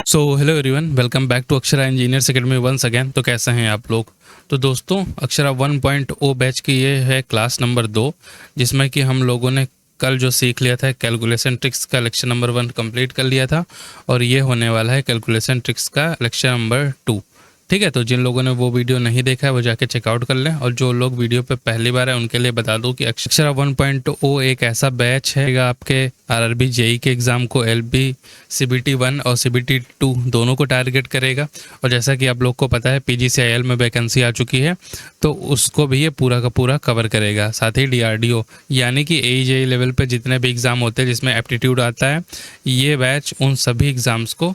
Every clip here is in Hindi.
So hello everyone, welcome back to Akshara engineers academy once again. तो कैसे हैं आप लोग? तो दोस्तों, अक्षरा 1.0 बैच की ये है क्लास नंबर 2, जिसमें कि हम लोगों ने कल जो सीख लिया था कैलकुलेशन ट्रिक्स का लेक्चर नंबर 1 कंप्लीट कर लिया था, और ये होने वाला है कैलकुलेशन ट्रिक्स का लेक्चर नंबर 2। ठीक है, तो जिन लोगों ने वो वीडियो नहीं देखा है वो जाके चेकआउट कर लें, और जो लोग वीडियो पे पहली बार है उनके लिए बता दूं कि अक्षरा 1.0 एक ऐसा बैच है आपके आरआरबी जेई के एग्ज़ाम को एलबी सीबीटी 1 और सीबीटी 2 दोनों को टारगेट करेगा। और जैसा कि आप लोग को पता है पीजीसीआईएल में वैकेंसी आ चुकी है, तो उसको भी ये पूरा का पूरा कवर करेगा। साथ ही डीआरडीओ यानी कि एजेई लेवल पे जितने भी एग्ज़ाम होते हैं जिसमें एप्टीट्यूड आता है, ये बैच उन सभी एग्ज़ाम्स को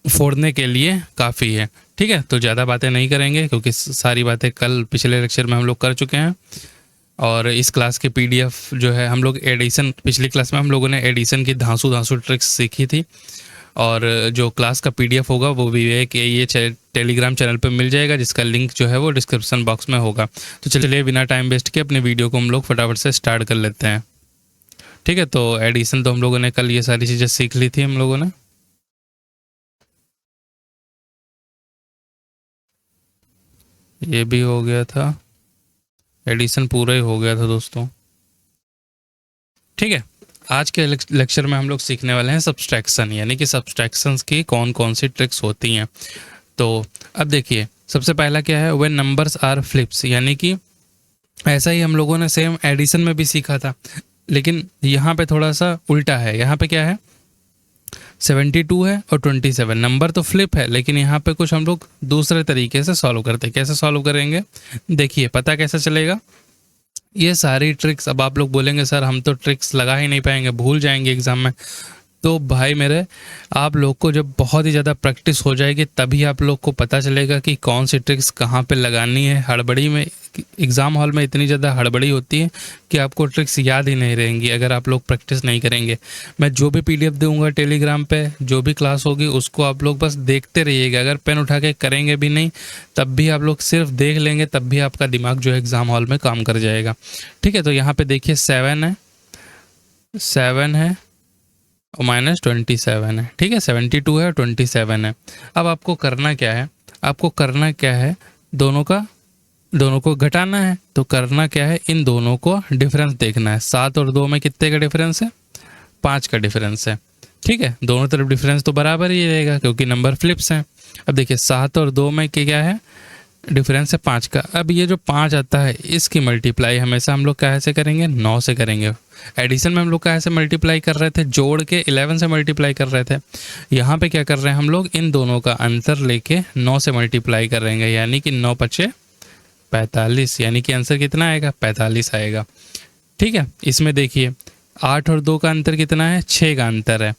फोड़ने के लिए काफ़ी है। ठीक है, तो ज़्यादा बातें नहीं करेंगे क्योंकि सारी बातें कल पिछले लेक्चर में हम लोग कर चुके हैं। और इस क्लास की पीडीएफ जो है, हम लोग एडिशन, पिछली क्लास में हम लोगों ने एडिशन की धांसू ट्रिक्स सीखी थी, और जो क्लास का पीडीएफ होगा वो विवेक ये टेलीग्राम चैनल पर मिल जाएगा, जिसका लिंक जो है वो डिस्क्रिप्शन बॉक्स में होगा। तो चलिए बिना टाइम वेस्ट के अपने वीडियो को हम लोग फटाफट से स्टार्ट कर लेते हैं। ठीक है, तो एडिशन तो हम लोगों ने कल ये सारी चीज़ें सीख ली थी हम लोगों ने। ये भी हो गया था, एडिशन पूरा ही हो गया था दोस्तों। ठीक है, आज के लेक्चर में हम लोग सीखने वाले हैं सब्सट्रैक्शन, यानी कि सब्सट्रैक्शंस की कौन कौन सी ट्रिक्स होती हैं। तो अब देखिए, सबसे पहला क्या है, व्हेन नंबर्स आर फ्लिप्स, यानी कि ऐसा ही हम लोगों ने सेम एडिशन में भी सीखा था, लेकिन यहाँ पे थोड़ा सा उल्टा है। यहाँ पे क्या है, 72 है और 27, नंबर तो फ्लिप है, लेकिन यहाँ पे कुछ हम लोग दूसरे तरीके से सॉल्व करते हैं। कैसे सॉल्व करेंगे देखिए, पता कैसे चलेगा। ये सारी ट्रिक्स, अब आप लोग बोलेंगे सर हम तो ट्रिक्स लगा ही नहीं पाएंगे, भूल जाएंगे एग्जाम में। तो भाई मेरे, आप लोग को जब बहुत ही ज़्यादा प्रैक्टिस हो जाएगी तभी आप लोग को पता चलेगा कि कौन सी ट्रिक्स कहाँ पे लगानी है। हड़बड़ी में, एग्ज़ाम हॉल में इतनी ज़्यादा हड़बड़ी होती है कि आपको ट्रिक्स याद ही नहीं रहेंगी अगर आप लोग प्रैक्टिस नहीं करेंगे। मैं जो भी पीडीएफ दूंगा टेलीग्राम पे, जो भी क्लास होगी उसको आप लोग बस देखते रहिएगा। अगर पेन उठा के करेंगे भी नहीं तब भी आप लोग सिर्फ देख लेंगे, तब भी आपका दिमाग जो है एग्ज़ाम हॉल में काम कर जाएगा। ठीक है, तो यहाँ पर देखिए 7 है और -27 है। ठीक है, 72 है और 27 है। अब आपको करना क्या है, दोनों को घटाना है। तो करना क्या है, इन दोनों को डिफरेंस देखना है। 7 और 2 में कितने का डिफरेंस है? 5 का डिफरेंस है। ठीक है, दोनों तरफ डिफरेंस तो बराबर ही रहेगा क्योंकि नंबर फ्लिप्स हैं। अब देखिए 7 और 2 में क्या है, डिफरेंस है 5 का। अब ये जो 5 आता है इसकी मल्टीप्लाई हमेशा हम लोग कैसे करेंगे, 9 से करेंगे। एडिशन में हम लोग कैसे मल्टीप्लाई कर रहे थे, जोड़ के 11 से मल्टीप्लाई कर रहे थे। यहाँ पे क्या कर रहे हैं हम लोग, इन दोनों का अंतर लेके 9 से मल्टीप्लाई करेंगे, यानी कि 9 पचे 45, यानी कि आंसर कितना आएगा, 45 आएगा। ठीक है, इसमें देखिए 8 और 2 का अंतर कितना है, 6 का अंतर है।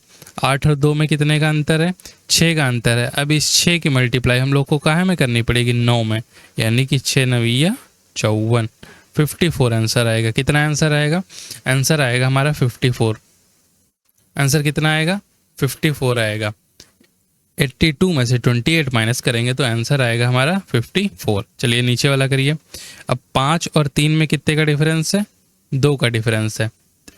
8 और 2 में कितने का अंतर है, 6 का अंतर है। अब इस 6 की मल्टीप्लाई हम लोग को कहाँ में करनी पड़ेगी, 9 में, यानी कि 6 9 54, 54 आंसर आएगा। कितना आंसर आएगा, आंसर आएगा हमारा 54। आंसर कितना आएगा, 54 आएगा। 82 में से 28 माइनस करेंगे तो आंसर आएगा हमारा 54। चलिए नीचे वाला करिए। अब 5 और 3 में कितने का डिफरेंस है, 2 का डिफरेंस है,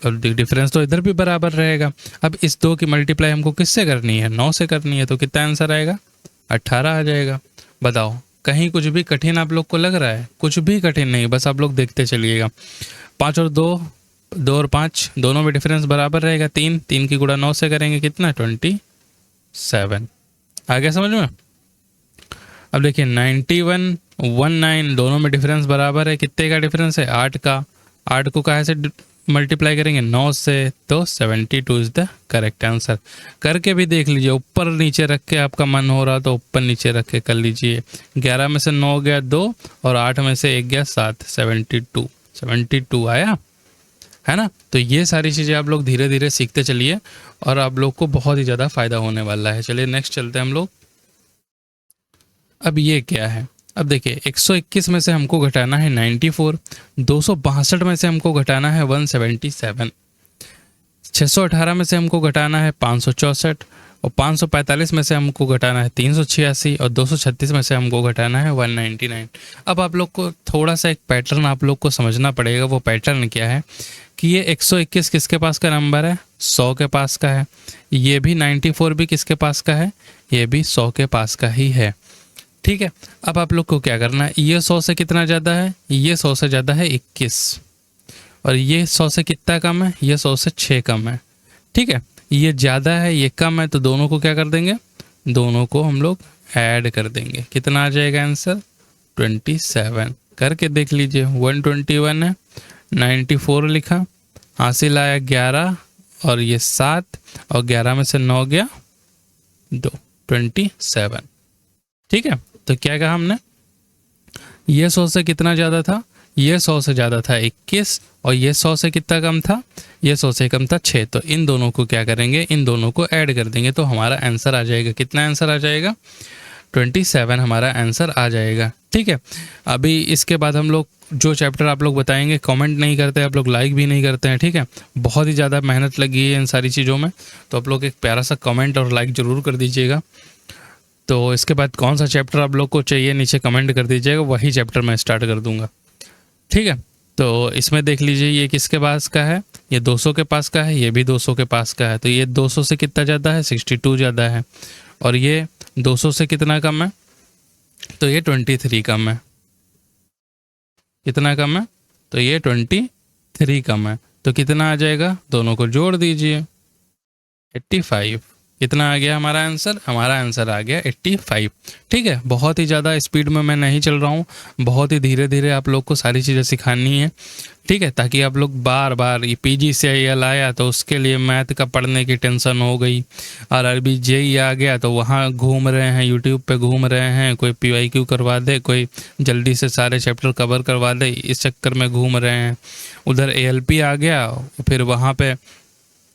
और डिफरेंस तो इधर भी बराबर रहेगा। अब इस 2 की मल्टीप्लाई हमको किससे करनी है, 9 से करनी है। तो कितना आंसर आएगा, 18 आ जाएगा। बताओ, कहीं कुछ भी कठिन आप लोग को लग रहा है? कुछ भी कठिन नहीं, बस आप लोग देखते चलिएगा। 5 और 2, 2 और 5 दोनों में डिफरेंस बराबर रहेगा। 3 की गुणा 9 से करेंगे, कितना, 27। आ गया समझ में? अब देखिए 91 19 दोनों में डिफरेंस बराबर है। कितने का डिफरेंस है, 8 का। 8 को कहाँ से मल्टीप्लाई करेंगे, 9 से, तो 72 इज द करेक्ट आंसर। करके भी देख लीजिए, ऊपर नीचे रख के आपका मन हो रहा तो ऊपर नीचे रख के कर लीजिए। 11 में से 9 गया 2 और 8 में से 1 गया 7, 72 आया है ना। तो ये सारी चीज़ें आप लोग धीरे धीरे सीखते चलिए और आप लोग को बहुत ही ज़्यादा फायदा होने वाला है। चलिए नेक्स्ट चलते हैं हम लोग। अब ये क्या है, अब देखिए 121 में से हमको घटाना है 94, 262 में से हमको घटाना है 177, 618 में से हमको घटाना है 564, और 545 में से हमको घटाना है 386 और 236 में से हमको घटाना है 199। अब आप लोग को थोड़ा सा एक पैटर्न आप लोग को समझना पड़ेगा। वो पैटर्न क्या है कि ये 121 किसके पास का नंबर है, 100 के पास का है। ये भी 94 भी किसके पास का है, ये भी 100 के पास का ही है। ठीक है, अब आप लोग को क्या करना है, ये 100 से कितना ज़्यादा है, ये 100 से ज़्यादा है 21, और ये 100 से कितना कम है, ये 100 से 6 कम है। ठीक है, ये ज़्यादा है ये कम है, तो दोनों को क्या कर देंगे, दोनों को हम लोग ऐड कर देंगे। कितना आ जाएगा आंसर, 27। करके देख लीजिए, 121 है, 94 लिखा, हासिल आया 11 और ये 7, और 11 में से 9 गया 2, 27। ठीक है, तो क्या कहा हमने, ये 100 से कितना ज़्यादा था, ये 100 से ज़्यादा था 21, और ये 100 से कितना कम था, ये 100 से कम था 6। तो इन दोनों को क्या करेंगे, इन दोनों को ऐड कर देंगे, तो हमारा आंसर आ जाएगा, कितना आंसर आ जाएगा, 27 हमारा आंसर आ जाएगा। ठीक है, अभी इसके बाद हम लोग जो चैप्टर आप लोग बताएंगे, कमेंट नहीं करते आप लोग, लाइक भी नहीं करते हैं। ठीक है, बहुत ही ज़्यादा मेहनत लगी है इन सारी चीज़ों में, तो आप लोग एक प्यारा सा कमेंट और लाइक ज़रूर कर दीजिएगा। तो इसके बाद कौन सा चैप्टर आप लोग को चाहिए नीचे कमेंट कर दीजिएगा, वही चैप्टर मैं स्टार्ट कर दूंगा। ठीक है, तो इसमें देख लीजिए ये किसके पास का है, ये 200 के पास का है, ये भी 200 के पास का है। तो ये 200 से कितना ज़्यादा है, 62 ज़्यादा है, और ये 200 से कितना कम है, तो ये 23 कम है। कितना कम है, तो ये 23 कम है। तो कितना आ जाएगा, दोनों को जोड़ दीजिए, 85। कितना आ गया हमारा आंसर, हमारा आंसर आ गया 85। ठीक है, बहुत ही ज़्यादा स्पीड में मैं नहीं चल रहा हूँ, बहुत ही धीरे धीरे आप लोग को सारी चीज़ें सिखानी है। ठीक है, ताकि आप लोग बार बार ये PGCIL आया तो उसके लिए मैथ का पढ़ने की टेंशन हो गई, और अभी JEE आ गया तो वहाँ घूम रहे हैं, यूट्यूब पे घूम रहे हैं, कोई PYQ करवा दे, कोई जल्दी से सारे चैप्टर कवर करवा दे, इस चक्कर में घूम रहे हैं। उधर ALP आ गया, फिर वहाँ पे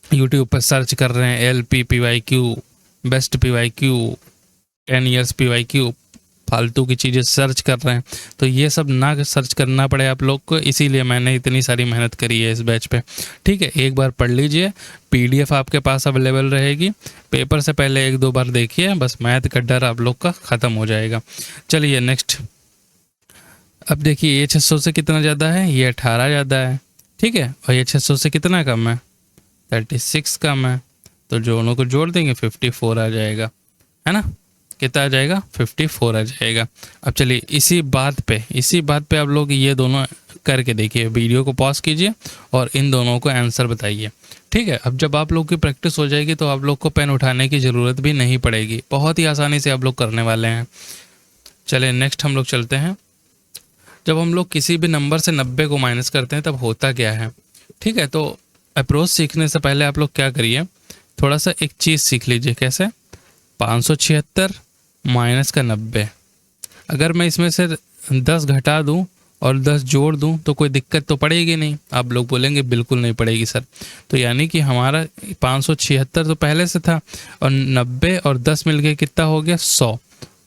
यूट्यूब पर सर्च कर रहे हैं LP PYQ, best PYQ, 10 years PYQ, फालतू की चीज़ें सर्च कर रहे हैं। तो ये सब ना सर्च करना पड़े आप लोग को, इसीलिए मैंने इतनी सारी मेहनत करी है इस बैच पे। ठीक है, एक बार पढ़ लीजिए, PDF आपके पास अवेलेबल रहेगी, पेपर से पहले 1-2 बार देखिए, बस मैथ का डर आप लोग का ख़त्म हो जाएगा। चलिए नेक्स्ट, अब देखिए ये 600 से कितना ज़्यादा है, ये 18 ज़्यादा है। ठीक है, और ये 600 से कितना कम है, 36 कम है। तो दोनों को जोड़ देंगे, 54 आ जाएगा, है ना, कितना आ जाएगा, 54 आ जाएगा। अब चलिए इसी बात पे आप लोग ये दोनों करके देखिए, वीडियो को पॉज कीजिए और इन दोनों को आंसर बताइए। ठीक है, अब जब आप लोग की प्रैक्टिस हो जाएगी तो आप लोग को पेन उठाने की ज़रूरत भी नहीं पड़ेगी, बहुत ही आसानी से आप लोग करने वाले हैं। चलिए नेक्स्ट हम लोग चलते हैं। जब हम लोग किसी भी नंबर से 90 को माइनस करते हैं तब होता क्या है। ठीक है, तो अप्रोच सीखने से पहले आप लोग क्या करिए, थोड़ा सा एक चीज़ सीख लीजिए। कैसे, 576 माइनस का 90, अगर मैं इसमें से 10 घटा दूं और 10 जोड़ दूं तो कोई दिक्कत तो पड़ेगी नहीं। आप लोग बोलेंगे बिल्कुल नहीं पड़ेगी सर। तो यानी कि हमारा 576 तो पहले से था, और 90 और 10 मिल के कितना हो गया, 100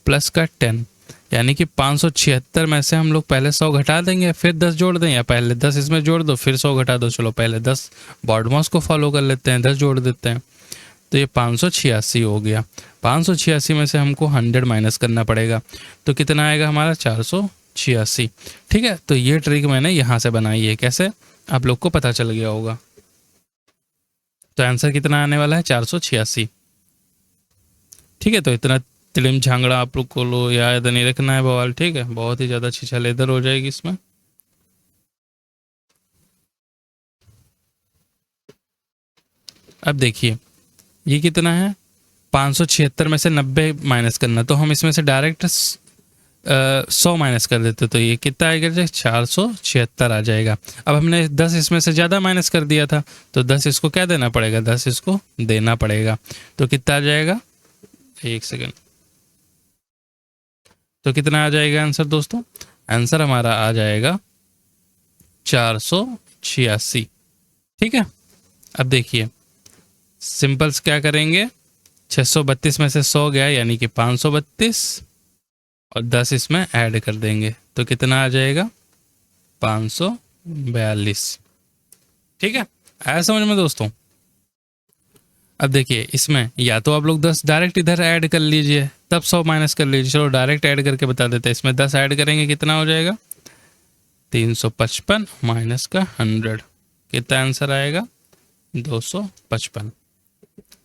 प्लस का 10, यानी कि 576 में से हम लोग पहले 100 घटा देंगे, फिर 10 जोड़ दें, या पहले 10 इसमें जोड़ दो फिर 100 घटा दो। चलो पहले 10 बॉडमॉस को फॉलो कर लेते हैं, 10 जोड़ देते हैं, तो ये 586 हो गया। 586 में से हमको 100 माइनस करना पड़ेगा, तो कितना आएगा हमारा, 486। ठीक है, तो ये ट्रिक मैंने यहाँ से बनाई है। कैसे, आप लोग को पता चल गया होगा। तो आंसर कितना आने वाला है, 486। ठीक है, तो इतना तिलिम झांगड़ा आप लोग को लो याद नहीं रखना है बवाल। ठीक है, बहुत ही ज़्यादा छिछल इधर हो जाएगी इसमें। अब देखिए ये कितना है, 576 में से 90 माइनस करना, तो हम इसमें से डायरेक्ट 100 माइनस कर देते, तो ये कितना आएगा, 476 आ जाएगा। अब हमने 10 इसमें से ज़्यादा माइनस कर दिया था, तो 10 इसको क्या देना पड़ेगा, 10 इसको देना पड़ेगा। तो कितना आ जाएगा, एक सेकेंड, तो कितना आ जाएगा आंसर दोस्तों, आंसर हमारा आ जाएगा 486। ठीक है, अब देखिए सिंपल्स क्या करेंगे, 632 में से 100 गया यानी कि 532, और 10 इसमें ऐड कर देंगे तो कितना आ जाएगा, 542। ठीक है, आया समझ में दोस्तों। अब देखिए इसमें या तो आप लोग 10 डायरेक्ट इधर ऐड कर लीजिए, तब 100 माइनस कर लीजिए। चलो डायरेक्ट ऐड करके बता देते हैं। इसमें 10 ऐड करेंगे कितना हो जाएगा, 355 माइनस का 100, कितना आंसर आएगा, 255।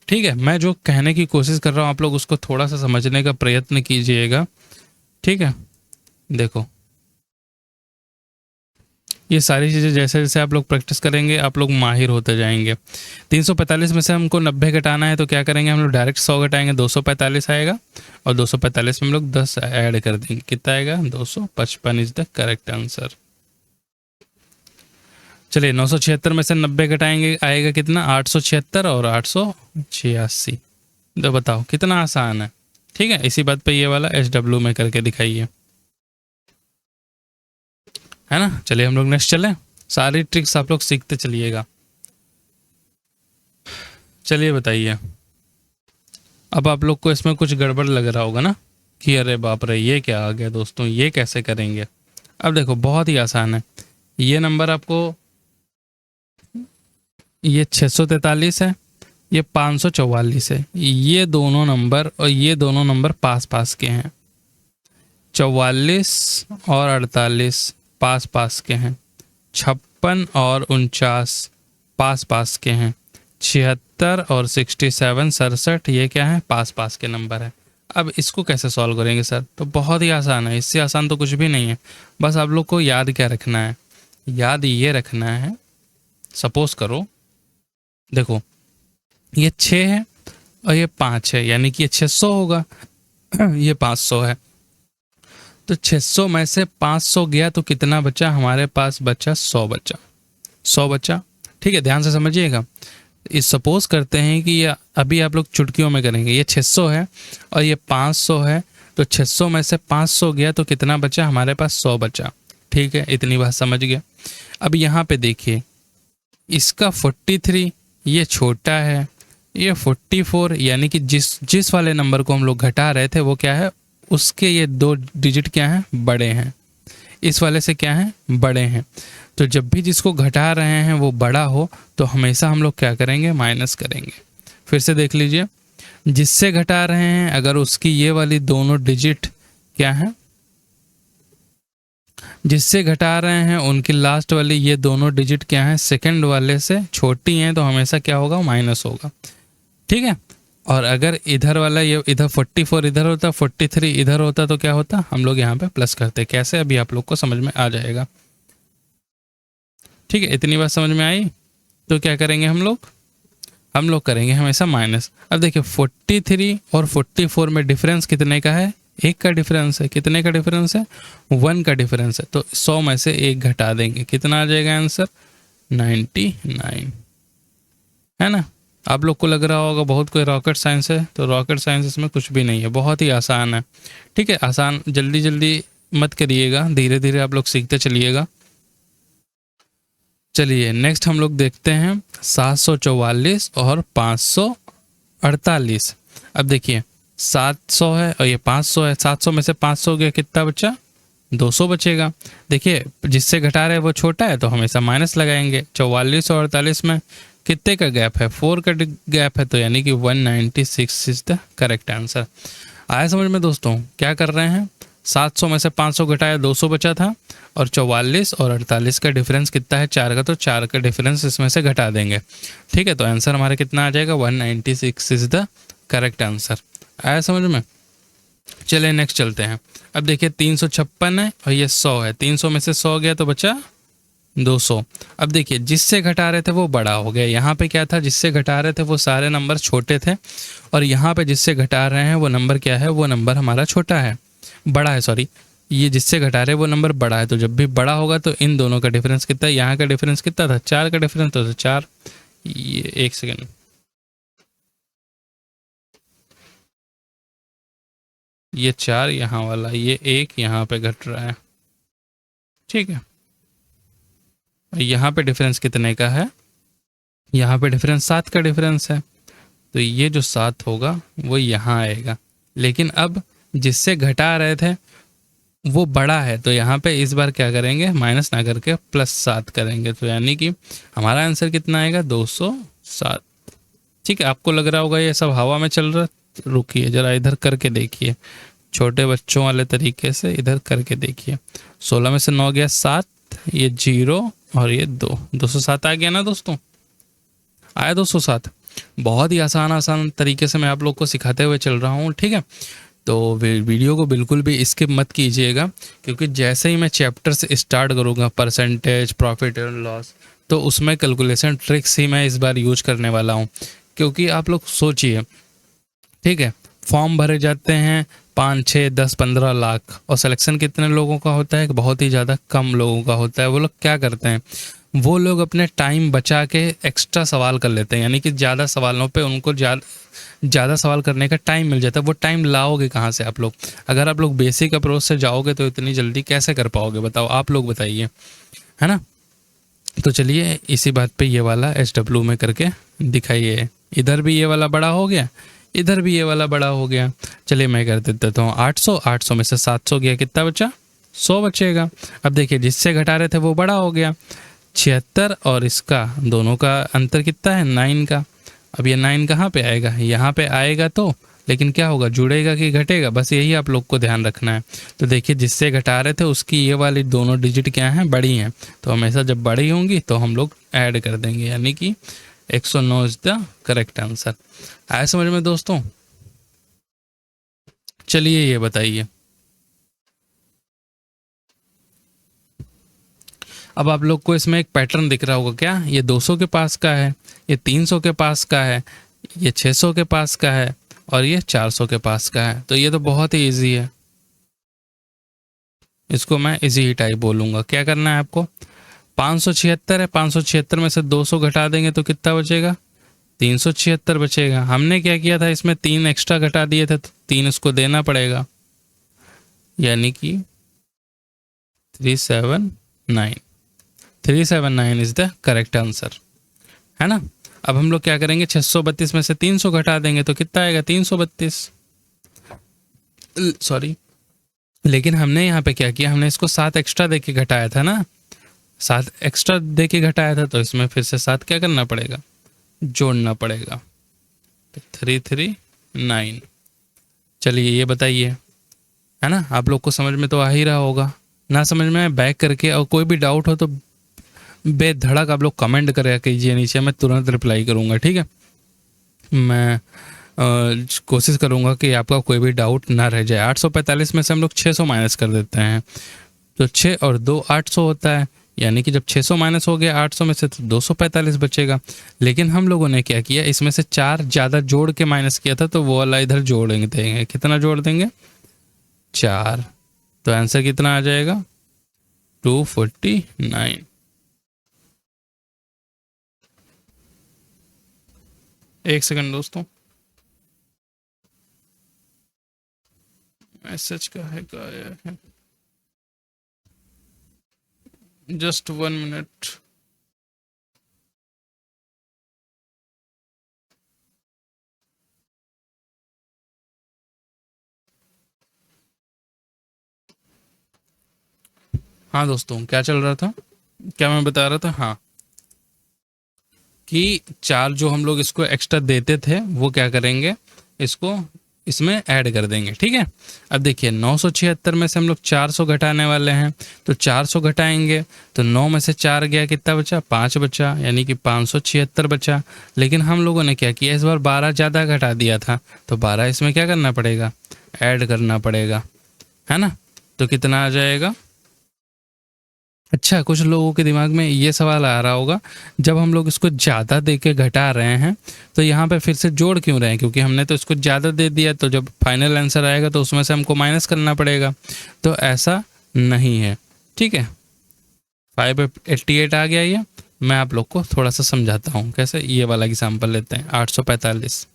ठीक है, मैं जो कहने की कोशिश कर रहा हूँ आप लोग उसको थोड़ा सा समझने का प्रयत्न कीजिएगा। ठीक है, देखो ये सारी चीज़ें जैसे जैसे आप लोग प्रैक्टिस करेंगे आप लोग माहिर होते जाएंगे। 345 में से हमको 90 घटाना है तो क्या करेंगे हम लोग, डायरेक्ट 100 घटाएंगे, 245 आएगा, और 245 में हम लोग 10 ऐड कर देंगे, कितना आएगा, 255 इज द करेक्ट आंसर। चलिए 976 में से 90 घटाएंगे, आएगा कितना, 876 और 886। तो बताओ कितना आसान है। ठीक है, इसी बात पे ये वाला SW में करके दिखाइए, है ना। चलिए हम लोग नेक्स्ट चलें, सारी ट्रिक्स आप लोग सीखते चलिएगा। चलिए बताइए, अब आप लोग को इसमें कुछ गड़बड़ लग रहा होगा ना कि अरे बाप रे ये क्या आ गया दोस्तों, ये कैसे करेंगे। अब देखो बहुत ही आसान है। ये नंबर आपको, ये 643 है, ये 544 है, ये दोनों नंबर और ये दोनों नंबर पास पास के हैं। 44 और 48 पास पास के हैं। 56 और 49 पास पास के हैं। 76 और 67 67 ये क्या है, पास पास के नंबर है। अब इसको कैसे सॉल्व करेंगे सर, तो बहुत ही आसान है, इससे आसान तो कुछ भी नहीं है। बस आप लोग को याद क्या रखना है, याद ये रखना है, सपोज करो देखो ये 6 है और ये 5 है, यानी कि ये 600 होगा, ये 500 है, तो 600 में से 500 गया तो कितना बचा, हमारे पास बचा 100 बचा, 100 बचा। ठीक है, ध्यान से समझिएगा। इस सपोज करते हैं कि ये अभी आप लोग चुटकियों में करेंगे, ये 600 है और ये 500 है, तो 600 में से 500 गया तो कितना बचा, हमारे पास 100 बचा। ठीक है, इतनी बात समझ गया। अब यहाँ पे देखिए इसका 43 ये छोटा है, ये 44 यानी कि जिस वाले नंबर को हम लोग घटा रहे थे वो क्या है, उसके ये 2 डिजिट क्या हैं, बड़े हैं, इस वाले से क्या हैं, बड़े हैं। तो जब भी जिसको घटा रहे हैं वो बड़ा हो तो हमेशा हम लोग क्या करेंगे, माइनस करेंगे। फिर से देख लीजिए, जिससे घटा रहे हैं अगर उसकी ये वाली दोनों डिजिट क्या है, जिससे घटा रहे हैं उनकी लास्ट वाली ये दोनों डिजिट क्या है, सेकंड वाले से छोटी हैं, तो हमेशा क्या होगा, माइनस होगा। ठीक है, और अगर इधर वाला ये इधर 44 इधर होता, 43 इधर होता तो क्या होता, हम लोग यहाँ पे प्लस करते। कैसे, अभी आप लोग को समझ में आ जाएगा। ठीक है, इतनी बात समझ में आई। तो क्या करेंगे हम लोग करेंगे हमेशा माइनस। अब देखिए 43 और 44 में डिफरेंस कितने का है, 1 का डिफरेंस है। कितने का डिफरेंस है, 1 का डिफरेंस है। तो 100 में से 1 घटा देंगे, कितना आ जाएगा आंसर, 99, है ना। आप लोग को लग रहा होगा बहुत कोई रॉकेट साइंस है, तो रॉकेट साइंस इसमें कुछ भी नहीं है, बहुत ही आसान है। ठीक है, आसान, जल्दी जल्दी मत करिएगा, धीरे धीरे आप लोग सीखते चलिएगा। चलिए नेक्स्ट हम लोग देखते हैं 744 और 548। अब देखिए 700 है और ये 500 है, 700 में से 500 गया, कितना बचा, 200 बचेगा। देखिए जिससे घटा रहे हैं वो छोटा है तो हमेशा माइनस लगाएंगे। 44 और 48 में कितने का गैप है, 4 का गैप है, तो यानी कि 196 इज द करेक्ट आंसर। आया समझ में दोस्तों, क्या कर रहे हैं, 700 में से 500 घटाया, 200 बचा था, और 44 और 48 का डिफरेंस कितना है, 4 का, तो 4 का डिफरेंस इसमें से घटा देंगे। ठीक है, तो आंसर हमारा कितना आ जाएगा, 196 इज द करेक्ट आंसर। आया समझ में। चलिए नेक्स्ट चलते हैं। अब देखिए 356 है और ये 100 है, 300 में से 100 गया तो बचा 200। अब देखिए जिससे घटा रहे थे वो बड़ा हो गया, यहाँ पे क्या था, जिससे घटा रहे थे वो सारे नंबर छोटे थे, और यहाँ पे जिससे घटा रहे हैं वो नंबर क्या है, वो नंबर हमारा छोटा है, बड़ा है, सॉरी, ये जिससे घटा रहे वो नंबर बड़ा है। तो जब भी बड़ा होगा तो इन दोनों का डिफरेंस कितना है, यहाँ का डिफरेंस कितना था, 4 का डिफरेंस, तो 4, ये 1 सेकेंड, ये 4 यहाँ वाला, ये 1 यहाँ पे घट रहा है। ठीक है, यहाँ पे डिफरेंस कितने का है, यहाँ पे डिफरेंस 7 का डिफरेंस है, तो ये जो 7 होगा वो यहाँ आएगा। लेकिन अब जिससे घटा रहे थे वो बड़ा है, तो यहाँ पे इस बार क्या करेंगे, माइनस ना करके +7 करेंगे, तो यानी कि हमारा आंसर कितना आएगा, 207। ठीक है, आपको लग रहा होगा ये सब हवा में चल रहा, रुकिए जरा इधर करके देखिए, छोटे बच्चों वाले तरीके से इधर करके देखिए। 16 में से 9 गया 7, ये 0 और ये 2, 207 आ गया ना दोस्तों, आया 207। बहुत ही आसान तरीके से मैं आप लोग को सिखाते हुए चल रहा हूँ, ठीक है। तो वीडियो को बिल्कुल भी स्किप मत कीजिएगा, क्योंकि जैसे ही मैं चैप्टर से स्टार्ट करूँगा, परसेंटेज, प्रॉफिट एंड लॉस, तो उसमें कैलकुलेशन ट्रिक्स ही मैं इस बार यूज करने वाला हूँ। क्योंकि आप लोग सोचिए, ठीक है, फॉर्म भरे जाते हैं 5, 6, 10, 15 लाख, और सिलेक्शन कितने लोगों का होता है? बहुत ही ज़्यादा कम लोगों का होता है। वो लोग क्या करते हैं, वो लोग अपने टाइम बचा के एक्स्ट्रा सवाल कर लेते हैं, यानी कि ज़्यादा सवालों पे उनको ज़्यादा सवाल करने का टाइम मिल जाता है। वो टाइम लाओगे कहाँ से आप लोग? अगर आप लोग बेसिक अप्रोच से जाओगे तो इतनी जल्दी कैसे कर पाओगे, बताओ, आप लोग बताइए, है ना। तो चलिए इसी बात पे ये वाला SW में करके दिखाइए। इधर भी ये वाला बड़ा हो गया, इधर भी ये वाला बड़ा हो गया। चलिए मैं कर देता हूँ 800, 800 में से 700 गया, कितना बचा? 100 बचेगा। अब देखिए जिससे घटा रहे थे वो बड़ा हो गया, 76 और इसका दोनों का अंतर कितना है? 9 का। अब ये 9 कहाँ पे आएगा? यहाँ पे आएगा तो, लेकिन क्या होगा, जुड़ेगा कि घटेगा? बस यही आप लोग को ध्यान रखना है। तो देखिए जिससे घटा रहे थे उसकी ये वाली दोनों डिजिट क्या हैं? बड़ी हैं। तो हमेशा जब बड़ी होंगी तो हम लोग ऐड कर देंगे, यानी कि 109 इज द करेक्ट आंसर। आया समझ में दोस्तों? चलिए ये बताइए, अब आप लोग को इसमें एक पैटर्न दिख रहा होगा क्या? ये 200 के पास का है, ये 300 के पास का है, ये 600 के पास का है, और ये 400 के पास का है। तो ये तो बहुत ही इजी है, इसको मैं इजी ही टाइप बोलूँगा। क्या करना है आपको? 576 है, 576 में से 200 घटा देंगे तो कितना बचेगा? 376 बचेगा। हमने क्या किया था, इसमें 3 एक्स्ट्रा घटा दिए थे, तो 3 इसको देना पड़ेगा, यानी कि 379। 379 इज द करेक्ट आंसर, है ना। अब हम लोग क्या करेंगे, 632 में से 300 घटा देंगे तो कितना आएगा? 332, सॉरी। लेकिन हमने यहाँ पे क्या किया, हमने इसको 7 एक्स्ट्रा दे के घटाया था ना, 7 एक्स्ट्रा दे के घटाया था, तो इसमें फिर से 7 क्या करना पड़ेगा? जोड़ना पड़ेगा। 339। चलिए ये बताइए, है ना, आप लोग को समझ में तो आ ही रहा होगा। ना समझ में बैक करके, और कोई भी डाउट हो तो बेधड़क आप लोग कमेंट करें कीजिए नीचे, मैं तुरंत रिप्लाई करूँगा, ठीक है। मैं कोशिश करूँगा कि आपका कोई भी डाउट ना रह जाए। 845 में से हम लोग 600 माइनस कर देते हैं, तो 6 और 2 800 होता है, यानी कि जब 600 माइनस हो गया 800 में से तो 245 बचेगा। लेकिन हम लोगों ने क्या किया, इसमें से 4 ज़्यादा जोड़ के माइनस किया था, तो वो वाला इधर जोड़ देंगे। कितना जोड़ देंगे? 4। तो आंसर कितना आ जाएगा? 249। एक सेकंड दोस्तों, मैसेज का है गाया है, जस्ट 1 मिनट। हाँ दोस्तों, क्या चल रहा था, क्या मैं बता रहा था? हाँ, कि 4 जो हम लोग इसको एक्स्ट्रा देते थे वो क्या करेंगे, इसको इसमें ऐड कर देंगे, ठीक है। अब देखिए 976 में से हम लोग 400 घटाने वाले हैं, तो 400 घटाएंगे तो 9 में से 4 गया, कितना बचा? 5 बचा, यानी कि 576 बचा। लेकिन हम लोगों ने क्या किया, इस बार 12 ज़्यादा घटा दिया था, तो 12 इसमें क्या करना पड़ेगा? ऐड करना पड़ेगा, है ना। तो कितना आ जाएगा? अच्छा, कुछ लोगों के दिमाग में ये सवाल आ रहा होगा, जब हम लोग इसको ज़्यादा दे के घटा रहे हैं तो यहाँ पे फिर से जोड़ क्यों रहे हैं? क्योंकि हमने तो इसको ज़्यादा दे दिया, तो जब फाइनल आंसर आएगा तो उसमें से हमको माइनस करना पड़ेगा। तो ऐसा नहीं है, ठीक है। 588 आ गया ये। मैं आप लोग को थोड़ा सा समझाता हूँ कैसे। ये वाला एग्जाम्पल लेते हैं, 845।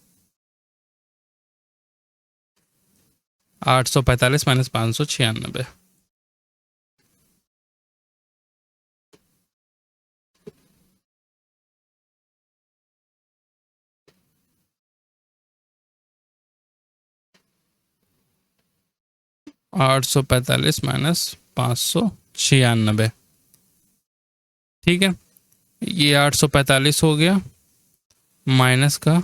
845 माइनस 596। 845 माइनस 596, ठीक है। ये 845 हो गया, माइनस का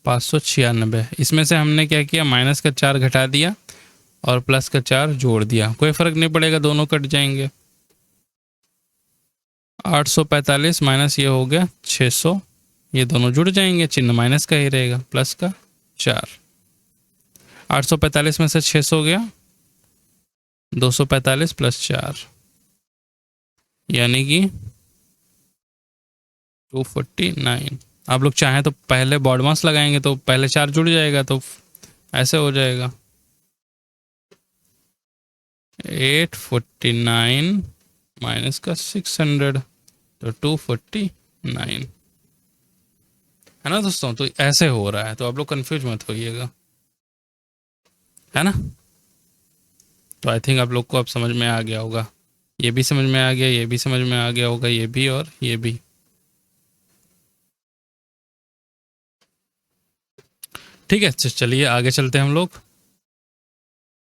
596। इसमें से हमने क्या किया, माइनस का 4 घटा दिया और प्लस का 4 जोड़ दिया, कोई फर्क नहीं पड़ेगा, दोनों कट जाएंगे। 845 माइनस ये हो गया 600, ये दोनों जुड़ जाएंगे, चिन्ह माइनस का ही रहेगा, प्लस का 4। 845 में से 600 गया, 245 प्लस 4 यानी कि 249। आप लोग चाहें तो पहले बॉड मास लगाएंगे तो पहले 4 जुड़ जाएगा, तो ऐसे हो जाएगा 849 माइनस का 600 तो 249 है ना दोस्तों। तो ऐसे हो रहा है, तो आप लोग कंफ्यूज मत होइएगा, है ना। तो आई थिंक आप लोग को अब समझ में आ गया होगा, ये भी समझ में आ गया, ये भी समझ में आ गया होगा, ये भी और ये भी। ठीक है, चलिए आगे चलते हैं हम लोग।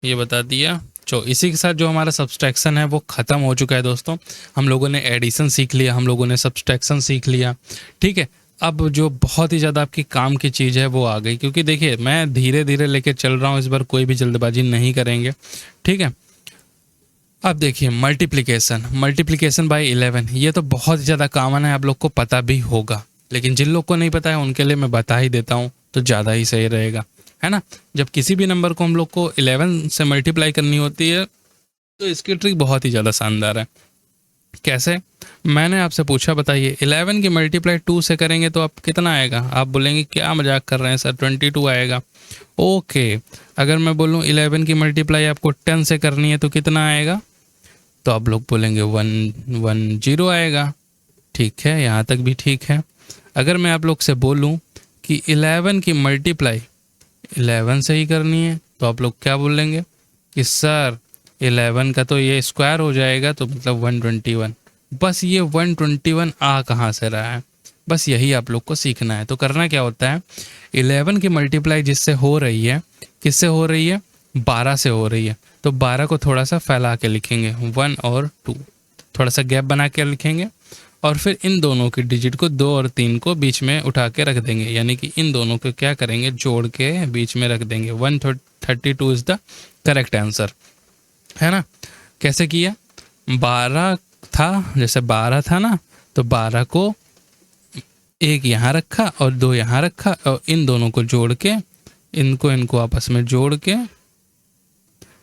ये बता दिया। इसी के साथ जो हमारा सब्सट्रैक्शन है वो ख़त्म हो चुका है दोस्तों। हम लोगों ने एडिशन सीख लिया, हम लोगों ने सब्सट्रैक्शन सीख लिया। ठीक है, अब जो बहुत ही ज़्यादा आपकी काम की चीज़ है वो आ गई, क्योंकि देखिए मैं धीरे धीरे लेके चल रहा हूँ, इस बार कोई भी जल्दबाजी नहीं करेंगे। ठीक है, अब देखिए मल्टीप्लिकेशन बाय 11, ये तो बहुत ज़्यादा कॉमन है, आप लोग को पता भी होगा, लेकिन जिन लोग को नहीं पता है उनके लिए मैं बता ही देता हूँ तो ज़्यादा ही सही रहेगा, है ना। जब किसी भी नंबर को हम लोग को 11 से मल्टीप्लाई करनी होती है तो इसकी ट्रिक बहुत ही ज़्यादा शानदार है। कैसे, मैंने आपसे पूछा बताइए 11 की मल्टीप्लाई 2 से करेंगे तो आप कितना आएगा, आप बोलेंगे क्या मजाक कर रहे हैं सर, 22 आएगा। ओके, अगर मैं बोलूँ 11 की मल्टीप्लाई आपको 10 से करनी है तो कितना आएगा, तो आप लोग बोलेंगे 110 आएगा। ठीक है, यहाँ तक भी ठीक है। अगर मैं आप लोग से बोलूँ कि 11 की मल्टीप्लाई 11 से ही करनी है तो आप लोग क्या बोलेंगे कि सर 11 का तो ये स्क्वायर हो जाएगा, तो मतलब 121। बस ये 121 आ कहाँ से रहा है, बस यही आप लोग को सीखना है। तो करना क्या होता है, 11 की मल्टीप्लाई जिससे हो रही है, किससे हो रही है, 12 से हो रही है, तो 12 को थोड़ा सा फैला के लिखेंगे, 1 और 2, थोड़ा सा गैप बना के लिखेंगे, और फिर इन दोनों की डिजिट को 2 और 3 को बीच में उठा के रख देंगे, यानी कि इन दोनों को क्या करेंगे, जोड़ के बीच में रख देंगे। 132 इज़ द करेक्ट आंसर, है ना। कैसे किया, 12 था, जैसे 12 था ना, तो 12 को एक यहाँ रखा और 2 यहाँ रखा, और इन दोनों को जोड़ के इनको आपस में जोड़ के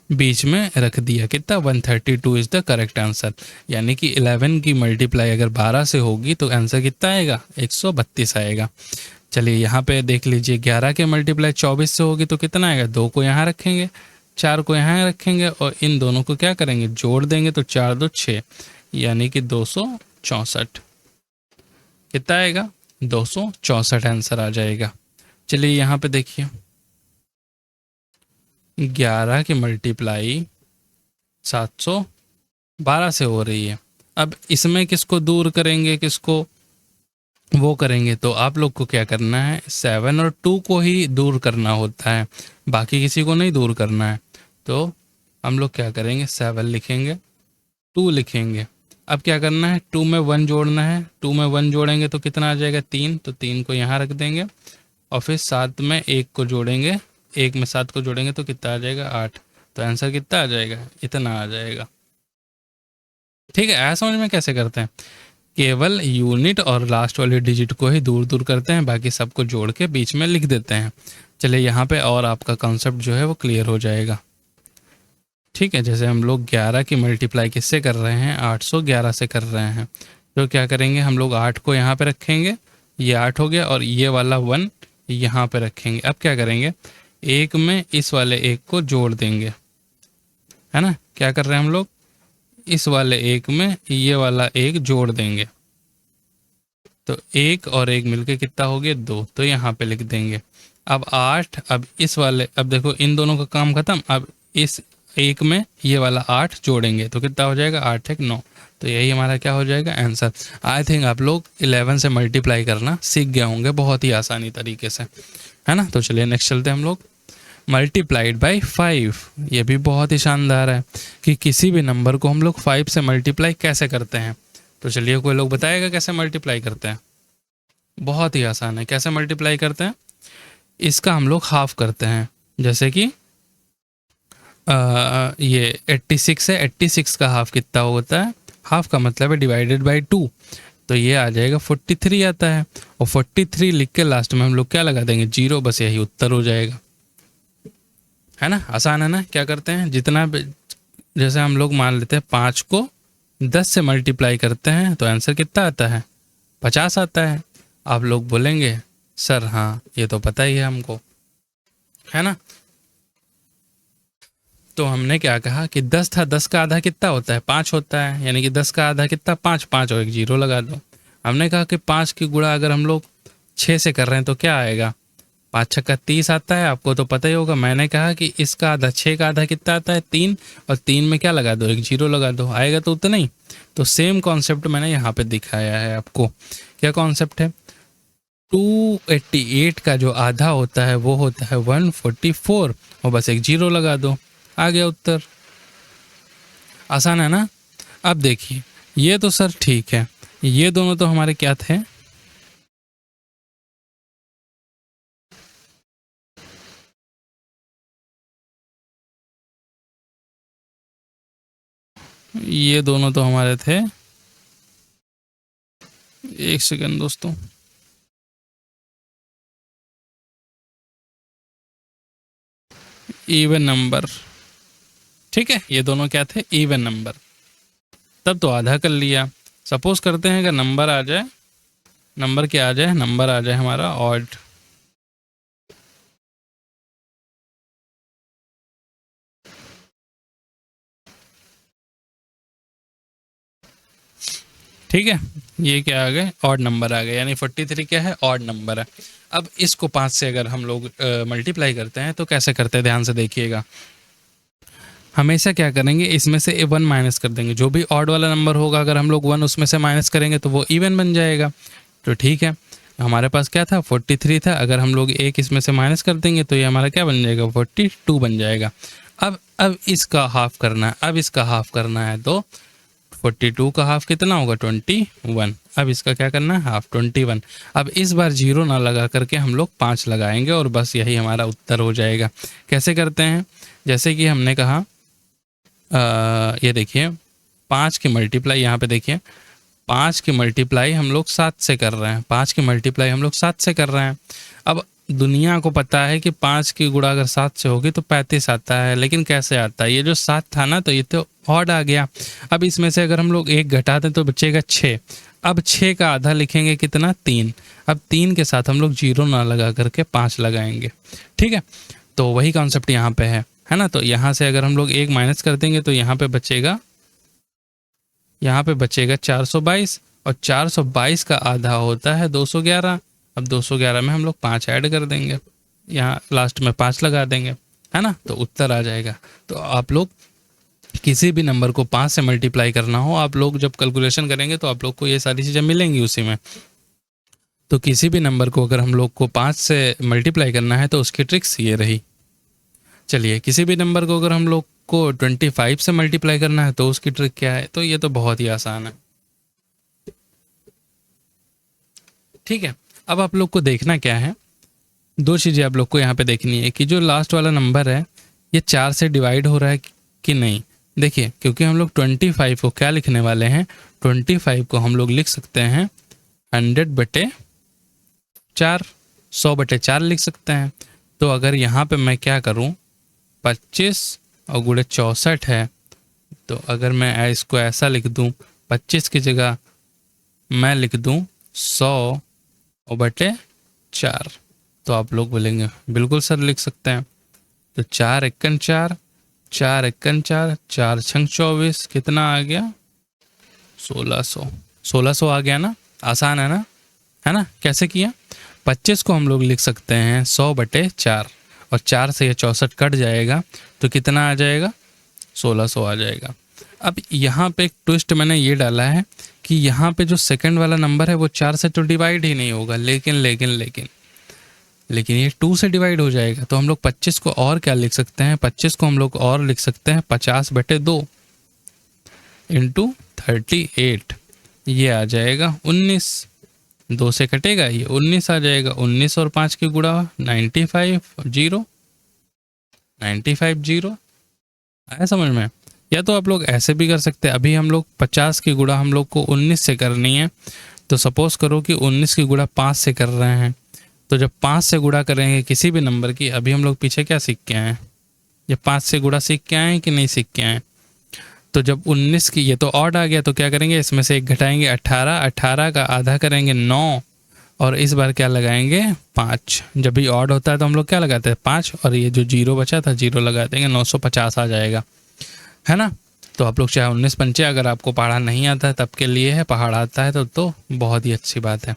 बीच में रख दिया, कितना, 132 इज़ द करेक्ट आंसर। यानी कि 11 की मल्टीप्लाई अगर 12 से होगी तो आंसर कितना आएगा, 132 आएगा। चलिए यहाँ पे देख लीजिए, 11 के मल्टीप्लाई 24 से होगी तो कितना आएगा, 2 को यहाँ रखेंगे, 4 को यहाँ रखेंगे और इन दोनों को क्या करेंगे, जोड़ देंगे, तो 4 2 6 यानी कि 264। कितना आएगा, 264 आंसर आ जाएगा। चलिए यहाँ पे देखिए, 11 की मल्टीप्लाई 712 से हो रही है। अब इसमें किसको दूर करेंगे, किसको वो करेंगे, तो आप लोग को क्या करना है, 7 और 2 को ही दूर करना होता है, बाकी किसी को नहीं दूर करना है। तो हम लोग क्या करेंगे, 7 लिखेंगे, 2 लिखेंगे। अब क्या करना है, 2 में 1 जोड़ना है, 2 में 1 जोड़ेंगे तो कितना आ जाएगा, 3, तो 3 को यहाँ रख देंगे, और फिर 7 में 1 को जोड़ेंगे, 1 में 7 को जोड़ेंगे तो कितना आ जाएगा, 8। तो आंसर कितना आ जाएगा, इतना आ जाएगा। ठीक है, ऐसा समझ में कैसे करते हैं, केवल यूनिट और लास्ट वाली डिजिट को ही दूर दूर करते हैं, बाकी सबको जोड़ के बीच में लिख देते हैं। चलिए यहाँ पे और आपका कॉन्सेप्ट जो है वो क्लियर हो जाएगा। ठीक है, जैसे हम लोग 11 की मल्टीप्लाई किससे कर रहे हैं, 811 से कर रहे हैं, तो क्या करेंगे, हम लोग 8 को यहाँ पे रखेंगे, ये 8 हो गया, और ये वाला 1 यहाँ पे रखेंगे। अब क्या करेंगे, 1 में इस वाले 1 को जोड़ देंगे, है ना। क्या कर रहे हैं हम लोग, इस वाले 1 में ये वाला 1 जोड़ देंगे, तो 1 और 1 मिलके कितना हो गया, 2, तो यहाँ पे लिख देंगे। अब 8, अब इस वाले, अब देखो इन दोनों का काम खत्म, अब इस 1 में ये वाला 8 जोड़ेंगे तो कितना हो जाएगा, 8 1 9, तो यही हमारा क्या हो जाएगा, आंसर। आई थिंक आप लोग 11 से मल्टीप्लाई करना सीख गए होंगे बहुत ही आसानी तरीके से, है ना। तो चलिए नेक्स्ट चलते हैं हम लोग, मल्टीप्लाइड बाई 5। ये भी बहुत ही शानदार है कि किसी भी नंबर को हम लोग 5 से मल्टीप्लाई कैसे करते हैं। तो चलिए कोई लोग बताएगा कैसे मल्टीप्लाई करते हैं। बहुत ही आसान है, कैसे मल्टीप्लाई करते हैं, इसका हम लोग हाफ करते हैं, जैसे कि ये 86 है, 86 का हाफ कितना होता है, हाफ का मतलब है डिवाइडेड बाई 2, तो ये आ जाएगा 43 आता है। और 43 लिख के लास्ट में हम लोग क्या लगा देंगे, 0, बस यही उत्तर हो जाएगा, है ना। आसान है ना। क्या करते हैं, जैसे हम लोग मान लेते हैं 5 को 10 से मल्टीप्लाई करते हैं तो आंसर कितना आता है, 50 आता है। आप लोग बोलेंगे सर हाँ ये तो पता ही है हमको, है ना। तो हमने क्या कहा कि 10 था, 10 का आधा कितना होता है, 5 होता है, यानी कि 10 का आधा कितना, 5, 5 और एक 0 लगा दो। हमने कहा कि 5 की गुणा अगर हम लोग 6 से कर रहे हैं तो क्या आएगा, 5 छक्का 30 आता है, आपको तो पता ही होगा। मैंने कहा कि इसका आधा, 6 का आधा कितना आता है, 3, और 3 में क्या लगा दो, एक 0 लगा दो, आएगा तो उतना ही। तो सेम कॉन्सेप्ट मैंने यहाँ पे दिखाया है आपको। क्या कॉन्सेप्ट है, 288 का जो आधा होता है वो होता है 144, और बस एक 0 लगा दो, आ गया उत्तर। आसान है ना। अब देखिए ये तो सर ठीक है, ये दोनों तो हमारे क्या थे, ये दोनों तो हमारे थे, एक सेकंड दोस्तों, इवन नंबर, ठीक है, ये दोनों क्या थे, इवन नंबर। तब तो आधा कर लिया। सपोज करते हैं अगर नंबर आ जाए, नंबर क्या आ जाए, नंबर आ जाए हमारा ऑड, ठीक है, ये क्या आ गए, ऑड नंबर आ गए, यानी 43 क्या है, ऑड नंबर है। अब इसको 5 से अगर हम लोग मल्टीप्लाई करते हैं तो कैसे करते हैं, ध्यान से देखिएगा। हमेशा क्या करेंगे, इसमें से 1 माइनस कर देंगे, जो भी ऑड वाला नंबर होगा अगर हम लोग 1 उसमें से माइनस करेंगे तो वो इवन बन जाएगा। तो ठीक है, हमारे पास क्या था, 43 था, अगर हम लोग 1 इसमें से माइनस कर देंगे तो ये हमारा क्या बन जाएगा, 42 बन जाएगा। अब इसका हाफ करना है, अब इसका हाफ करना है, तो 42 का हाफ कितना होगा, 21। अब इसका क्या करना है, हाफ 21। अब इस बार 0 ना लगा करके हम लोग 5 लगाएंगे और बस यही हमारा उत्तर हो जाएगा। कैसे करते हैं, जैसे कि हमने कहा ये देखिए 5 की मल्टीप्लाई, यहाँ पे देखिए 5 की मल्टीप्लाई हम लोग 7 से कर रहे हैं, 5 की मल्टीप्लाई हम लोग 7 से कर रहे हैं। अब दुनिया को पता है कि 5 की गुणा अगर 7 से होगी तो 35 आता है, लेकिन कैसे आता है, ये जो 7 था ना तो ये तो ऑड आ गया। अब इसमें से अगर हम लोग 1 घटा दें तो बचेगा 6। अब 6 का आधा लिखेंगे कितना, 3। अब 3 के साथ हम लोग 0 ना लगा करके 5 लगाएंगे, ठीक है। तो वही कॉन्सेप्ट यहाँ पे है ना। तो यहाँ से अगर हम लोग 1 माइनस कर देंगे तो यहाँ पे बचेगा 422, और 422 का आधा होता है 211। अब 211 में हम लोग 5 ऐड कर देंगे, यहाँ लास्ट में 5 लगा देंगे, है ना, तो उत्तर आ जाएगा। तो आप लोग किसी भी नंबर को 5 से मल्टीप्लाई करना हो, आप लोग जब कैलकुलेशन करेंगे तो आप लोग को ये सारी चीज़ें मिलेंगी उसी में। तो किसी भी नंबर को अगर हम लोग को 5 से मल्टीप्लाई करना है तो उसकी ट्रिक्स ये रही। चलिए, किसी भी नंबर को अगर हम लोग को 25 से मल्टीप्लाई करना है तो उसकी ट्रिक क्या है, तो ये तो बहुत ही आसान है, ठीक है। अब आप लोग को देखना क्या है, 2 चीज़ें आप लोग को यहाँ पे देखनी है कि जो लास्ट वाला नंबर है ये 4 से डिवाइड हो रहा है कि नहीं। देखिए, क्योंकि हम लोग 25 को क्या लिखने वाले हैं, 25 को हम लोग लिख सकते हैं 100/4, 100/4 लिख सकते हैं। तो अगर यहाँ पे मैं क्या करूँ, 25 और गुणे 64 है, तो अगर मैं इसको ऐसा लिख दूँ, 25 की जगह मैं लिख दूँ 100/4, तो आप लोग बोलेंगे बिल्कुल सर लिख सकते हैं। तो 4 एकन 4, 4 एकन 4, 4 छंग 24, कितना आ गया, 1600 आ गया ना। आसान है ना। कैसे किया, 25 को हम लोग लिख सकते हैं 100/4, और 4 से ये 64 कट जाएगा तो कितना आ जाएगा, 1600 आ जाएगा। अब यहाँ पे एक ट्विस्ट मैंने ये डाला है कि यहाँ पे जो सेकंड वाला नंबर है वो 4 से तो डिवाइड ही नहीं होगा, लेकिन ये 2 से डिवाइड हो जाएगा। तो हम लोग 25 को और क्या लिख सकते हैं, 25 को हम लोग और लिख सकते हैं 50/2 इंटू 38, ये आ जाएगा 19। 2 से कटेगा, ये 19 आ जाएगा। 19 और 5 की गुणा 95 जीरो, 95 जीरो। आया समझ में? या तो आप लोग ऐसे भी कर सकते हैं, अभी हम लोग 50 की गुणा हम लोग को 19 से करनी है, तो सपोज करो कि 19 की गुणा 5 से कर रहे हैं, तो जब 5 से गुणा करेंगे किसी भी नंबर की, अभी हम लोग पीछे क्या सीख के आए हैं, ये 5 से गुणा सीख के आए हैं कि नहीं सीख के आए? तो जब 19 की, ये तो ऑड आ गया, तो क्या करेंगे, इसमें से एक घटाएंगे 18, 18 का आधा करेंगे 9, और इस बार क्या लगाएंगे 5। जब भी ऑड होता है तो हम लोग क्या लगाते हैं 5, और ये जो जीरो बचा था जीरो लगा देंगे, 950 आ जाएगा, है ना। तो आप लोग चाहे 19 पंचे, अगर आपको पहाड़ा नहीं आता है तब के लिए है, पहाड़ आता है तो बहुत ही अच्छी बात है।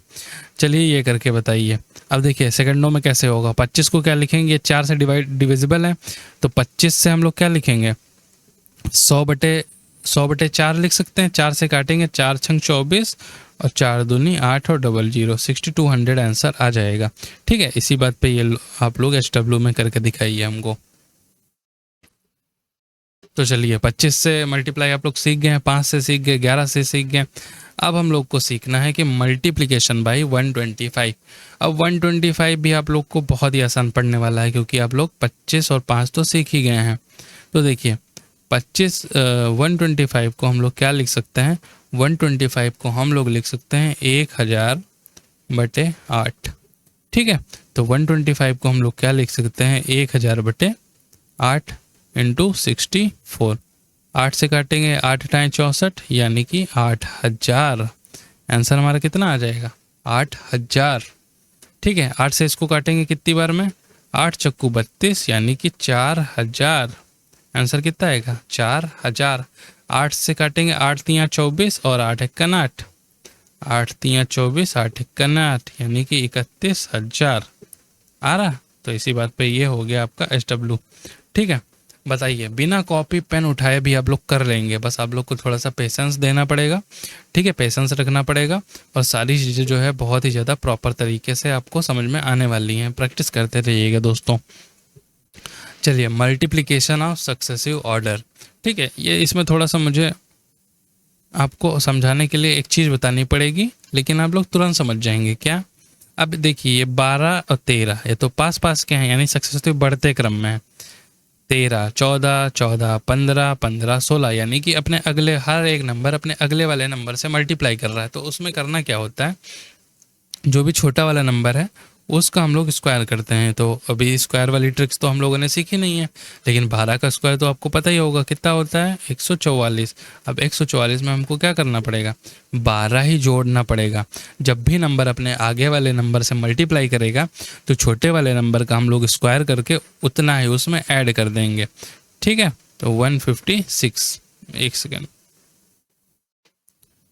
चलिए ये करके बताइए। अब देखिए सेकंडों में कैसे होगा। 25 को क्या लिखेंगे, 4 से डिविजिबल है, तो 25 से हम लोग क्या लिखेंगे, 100/4 लिख सकते हैं। 4 से काटेंगे, 4 छंग 24 और 4 दूनी 8 और डबल 0, 6200 आंसर आ जाएगा। ठीक है, इसी बात पे ये आप लोग SW में करके दिखाइए हमको। तो चलिए 25 से मल्टीप्लाई आप लोग सीख गए हैं, 5 से सीख गए, 11 से सीख गए। अब हम लोग को सीखना है कि मल्टीप्लिकेशन बाय 125। अब 125 भी आप लोग को बहुत ही आसान पड़ने वाला है, क्योंकि आप लोग 25 और 5 तो सीख ही गए हैं। तो देखिए 125 को हम लोग क्या लिख सकते हैं, 125 को हम लोग लिख सकते हैं 1000/8। ठीक है, तो 125 को हम लोग क्या लिख सकते हैं, 1000/8 इंटू 64। 8 से काटेंगे, 8 टाइम 64, यानी कि 8000। आंसर हमारा कितना आ जाएगा, 8000। ठीक है, 8 से इसको काटेंगे कितनी बार में, 8 चक्कू 32, यानी कि 4000। आंसर कितना आएगा, 4000। 8 से काटेंगे, 8 तियाँ 24 और 8 एक्कन 8, 8 तियाँ 24, 8 एक्कन 8, यानी कि 31000 आ रहा। तो इसी बात पे ये हो गया आपका SW। ठीक है, बताइए बिना कॉपी पेन उठाए भी आप लोग कर लेंगे, बस आप लोग को थोड़ा सा पेशेंस देना पड़ेगा। ठीक है, पेशेंस रखना पड़ेगा, और सारी चीज़ें जो है बहुत ही ज़्यादा प्रॉपर तरीके से आपको समझ में आने वाली हैं। प्रैक्टिस करते रहिएगा दोस्तों। चलिए, मल्टीप्लिकेशन ऑफ सक्सेसिव ऑर्डर। ठीक है, ये इसमें थोड़ा सा मुझे आपको समझाने के लिए एक चीज़ बतानी पड़ेगी, लेकिन आप लोग तुरंत समझ जाएंगे। क्या? अब देखिए ये 12 और 13 ये तो पास पास के हैं, यानी सक्सेसिव बढ़ते क्रम में है। 13, 14, 14, 15, 15, 16, यानी कि अपने अगले हर एक नंबर अपने अगले वाले नंबर से मल्टीप्लाई कर रहा है। तो उसमें करना क्या होता है, जो भी छोटा वाला नंबर है उसका हम लोग स्क्वायर करते हैं। तो अभी स्क्वायर वाली ट्रिक्स तो हम लोगों ने सीखी नहीं है, लेकिन 12 का स्क्वायर तो आपको पता ही होगा कितना होता है, 144। अब 144 में हमको क्या करना पड़ेगा, 12 ही जोड़ना पड़ेगा। जब भी नंबर अपने आगे वाले नंबर से मल्टीप्लाई करेगा तो छोटे वाले नंबर का हम लोग स्क्वायर करके उतना ही उसमें ऐड कर देंगे। ठीक है, तो 156। एक सेकेंड,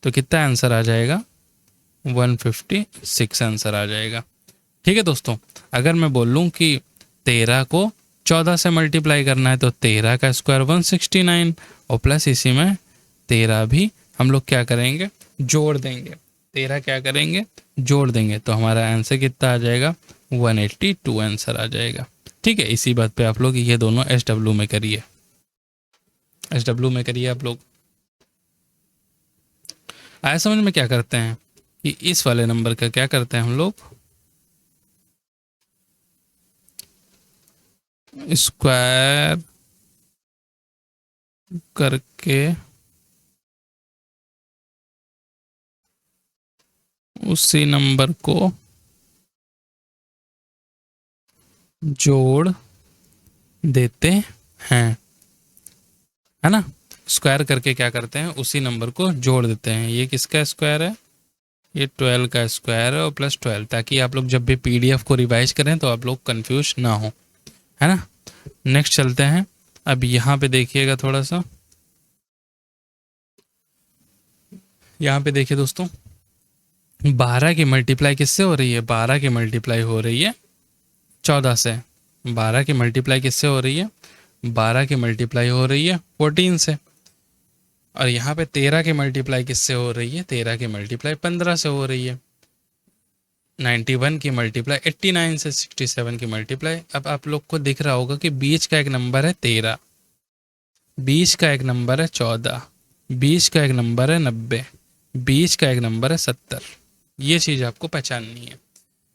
तो कितना आंसर आ जाएगा, 156 आंसर आ जाएगा। ठीक है दोस्तों, अगर मैं बोल लूँ कि 13 को 14 से मल्टीप्लाई करना है तो 13 का स्क्वायर 169, और प्लस इसी में 13 भी हम लोग क्या करेंगे, जोड़ देंगे। 13 क्या करेंगे, जोड़ देंगे, तो हमारा आंसर कितना आ जाएगा, 182 आंसर आ जाएगा। ठीक है, इसी बात पे आप लोग ये दोनों SW में करिए, SW में करिए आप लोग। आया समझ में? क्या करते हैं कि इस वाले नंबर का क्या करते हैं हम लोग, स्क्वायर करके उसी नंबर को जोड़ देते हैं, है ना। स्क्वायर करके क्या करते हैं, उसी नंबर को जोड़ देते हैं। ये किसका स्क्वायर है, ये 12 का स्क्वायर है और प्लस 12, ताकि आप लोग जब भी PDF को रिवाइज करें तो आप लोग कंफ्यूज ना हो, है ना। नेक्स्ट चलते हैं। अब यहाँ पे देखिएगा थोड़ा सा, यहाँ पे देखिए दोस्तों, 12 की मल्टीप्लाई किससे हो रही है, 12 की मल्टीप्लाई हो रही है 14 से। 12 की मल्टीप्लाई किससे हो रही है, 12 की मल्टीप्लाई हो रही है 14 से। और यहाँ पे 13 की मल्टीप्लाई किससे हो रही है, 13 की मल्टीप्लाई 15 से हो रही है। 91 की मल्टीप्लाई 89 से, 67 की मल्टीप्लाई। अब आप लोग को दिख रहा होगा कि बीच का एक नंबर है 13, बीच का एक नंबर है 14, बीच का एक नंबर है 90, बीच का एक नंबर है 70। ये चीज़ आपको पहचाननी है।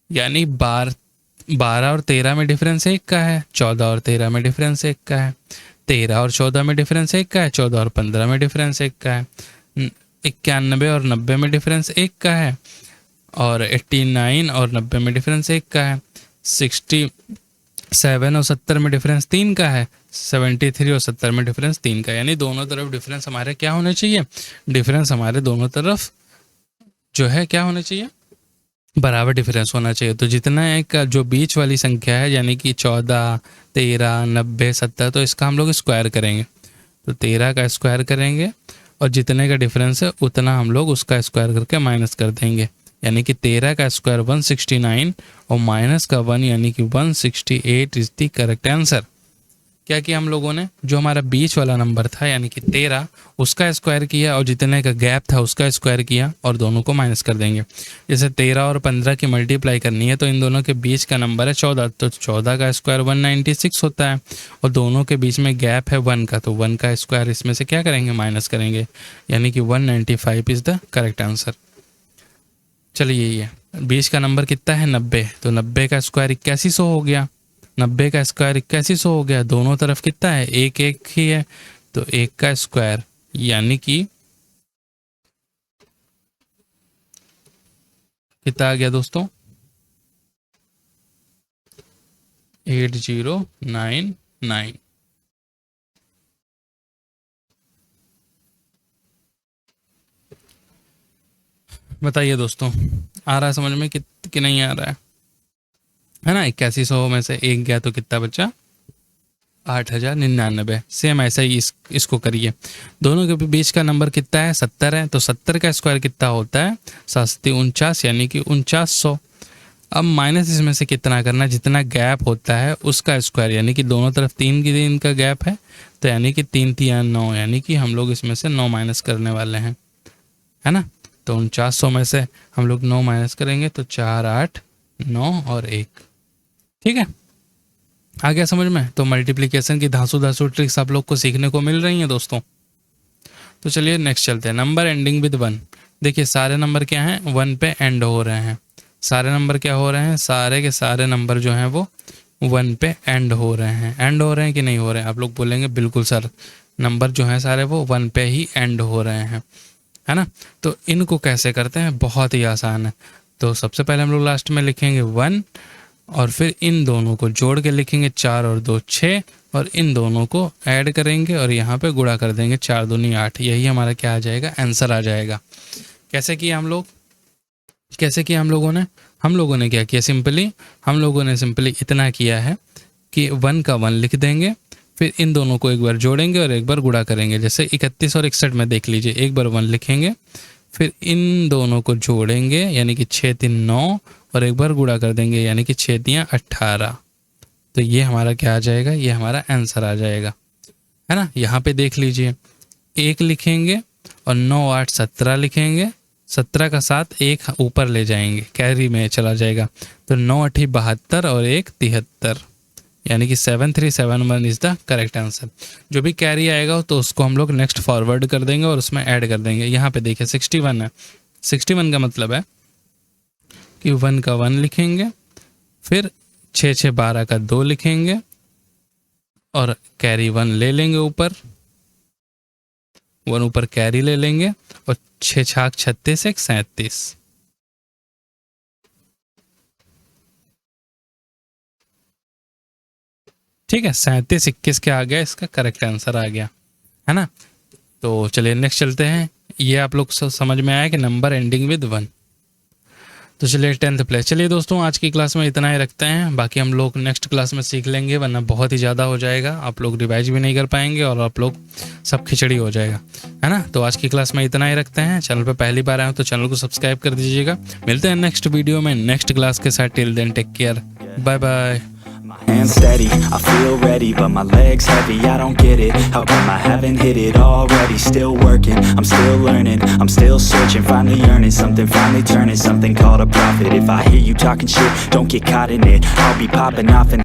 यानी 12 और 13 में डिफरेंस 1 का है, 14 और 13 में डिफरेंस 1 का है, 13 और 14 में डिफरेंस 1 का है, 14 और 15 में डिफरेंस 1 का है, 91 और 90 में डिफरेंस 1 का है, और 89 और 90 में डिफरेंस 1 का है, 67 और 70 में डिफरेंस 3 का है, 73 और 70 में डिफरेंस 3 का है। यानी दोनों तरफ डिफरेंस हमारे क्या होने चाहिए, डिफरेंस हमारे दोनों तरफ जो है क्या होना चाहिए, बराबर डिफरेंस होना चाहिए। तो जितना एक जो बीच वाली संख्या है यानी कि 14, 13, 90, 70, तो इसका हम लोग स्क्वायर करेंगे। तो 13 का स्क्वायर करेंगे और जितने का डिफरेंस है उतना हम लोग उसका स्क्वायर करके माइनस कर देंगे। यानी कि 13 का स्क्वायर 169 और माइनस का 1 यानी कि 168 इज द करेक्ट आंसर। क्या किया हम लोगों ने, जो हमारा बीच वाला नंबर था यानी कि 13 उसका स्क्वायर किया और जितने का गैप था उसका स्क्वायर किया और दोनों को माइनस कर देंगे। जैसे 13 और 15 की मल्टीप्लाई करनी है तो इन दोनों के बीच का नंबर है 14, तो 14 का स्क्वायर 196 होता है और दोनों के बीच में गैप है 1 का, तो 1 का स्क्वायर इसमें से क्या करेंगे, माइनस करेंगे, यानी कि 195 इज़ द करेक्ट आंसर। चलिए ये बीच का नंबर कितना है 90, तो 90 का स्क्वायर 8100 हो गया, 90 का स्क्वायर 8100 हो गया, दोनों तरफ कितना है, एक एक ही है, तो 1 का स्क्वायर यानी कि कितना आ गया दोस्तों, 8099। बताइए दोस्तों, आ रहा है समझ में कि नहीं आ रहा है ना। 8100 में से एक गया तो कितना बचा, 8099। सेम ऐसा ही इसको करिए। दोनों के बीच का नंबर कितना है, 70 है, तो 70 का स्क्वायर कितना होता है, 749 यानी कि 4900। अब माइनस इसमें से कितना करना, जितना गैप होता है उसका स्क्वायर, यानी कि दोनों तरफ 3 का गैप है, तो यानी कि 3 3 9, यानी कि हम लोग इसमें से 9 माइनस करने वाले हैं, है ना। तो 4900 में से हम लोग 9 माइनस करेंगे तो 4 8 9 और 1। ठीक है, आ गया समझ में। तो मल्टीप्लिकेशन की धांसू ट्रिक्स आप लोग को सीखने को मिल रही हैं दोस्तों। तो चलिए नेक्स्ट चलते हैं। Number ending with 1। देखिए सारे नंबर क्या हैं, 1 पे एंड हो रहे हैं। सारे नंबर क्या हो रहे हैं, सारे के सारे नंबर जो हैं वो 1 पे एंड हो रहे हैं। एंड हो रहे हैं कि नहीं हो रहे हैं, आप लोग बोलेंगे बिल्कुल सर, नंबर जो हैं सारे वो 1 पे ही एंड हो रहे हैं, है ना। तो इनको कैसे करते हैं, बहुत ही आसान है। तो सबसे पहले हम लोग लास्ट में लिखेंगे 1 और फिर इन दोनों को जोड़ के लिखेंगे 4 और 2 6 और इन दोनों को ऐड करेंगे और यहाँ पे गुणा कर देंगे, 4 दूनी 8। यही हमारा क्या आ जाएगा, आंसर आ जाएगा। कैसे किया हम लोग, कैसे किया हम लोगों ने क्या किया, हम लोगों ने सिंपली इतना किया है कि 1 का 1 लिख देंगे, फिर इन दोनों को एक बार जोड़ेंगे और एक बार गुणा करेंगे। जैसे 31 और 61 में देख लीजिए, एक बार 1 लिखेंगे, फिर इन दोनों को जोड़ेंगे यानी कि 6 3 9 और एक बार गुणा कर देंगे यानी कि 6 3 18। तो ये हमारा क्या आ जाएगा, ये हमारा आंसर आ जाएगा, है ना। यहाँ पे देख लीजिए, 1 लिखेंगे और 9 8 17 लिखेंगे, 17 का साथ 1 ऊपर ले जाएंगे, कैरी में चला जाएगा, तो 9 8 72 और 1 73, यानी कि 7371 इज द करेक्ट आंसर। जो भी कैरी आएगा तो उसको हम लोग नेक्स्ट फॉरवर्ड कर देंगे और उसमें ऐड कर देंगे। यहाँ पे देखिए 61 है, 61 का मतलब है कि 1 का 1 लिखेंगे, फिर 6 6 12 का 2 लिखेंगे और कैरी 1 ले लेंगे, ऊपर 1 ऊपर कैरी ले लेंगे और 6 छाक 36 1 37। ठीक है, 37 21 क्या आ गया, इसका करेक्ट आंसर आ गया, है ना। तो चलिए नेक्स्ट चलते हैं। ये आप लोग समझ में आया कि नंबर एंडिंग विद 1। तो चलिए 10th प्लेस। चलिए दोस्तों आज की क्लास में इतना ही रखते हैं, बाकी हम लोग नेक्स्ट क्लास में सीख लेंगे, वरना बहुत ही ज़्यादा हो जाएगा, आप लोग रिवाइज भी नहीं कर पाएंगे और आप लोग सब खिचड़ी हो जाएगा, है ना। तो आज की क्लास में इतना ही रखते हैं। चैनल पर पहली बार आए हो तो चैनल को सब्सक्राइब कर दीजिएगा। मिलते हैं नेक्स्ट वीडियो में नेक्स्ट क्लास के साथ। Till then take care, bye bye. Hands steady, I feel ready, but my legs heavy, I don't get it. How come I haven't hit it already? Still working, I'm still learning, I'm still searching, finally earning something, finally turning something called a profit. If I hear you talking shit, don't get caught in it, I'll be popping off and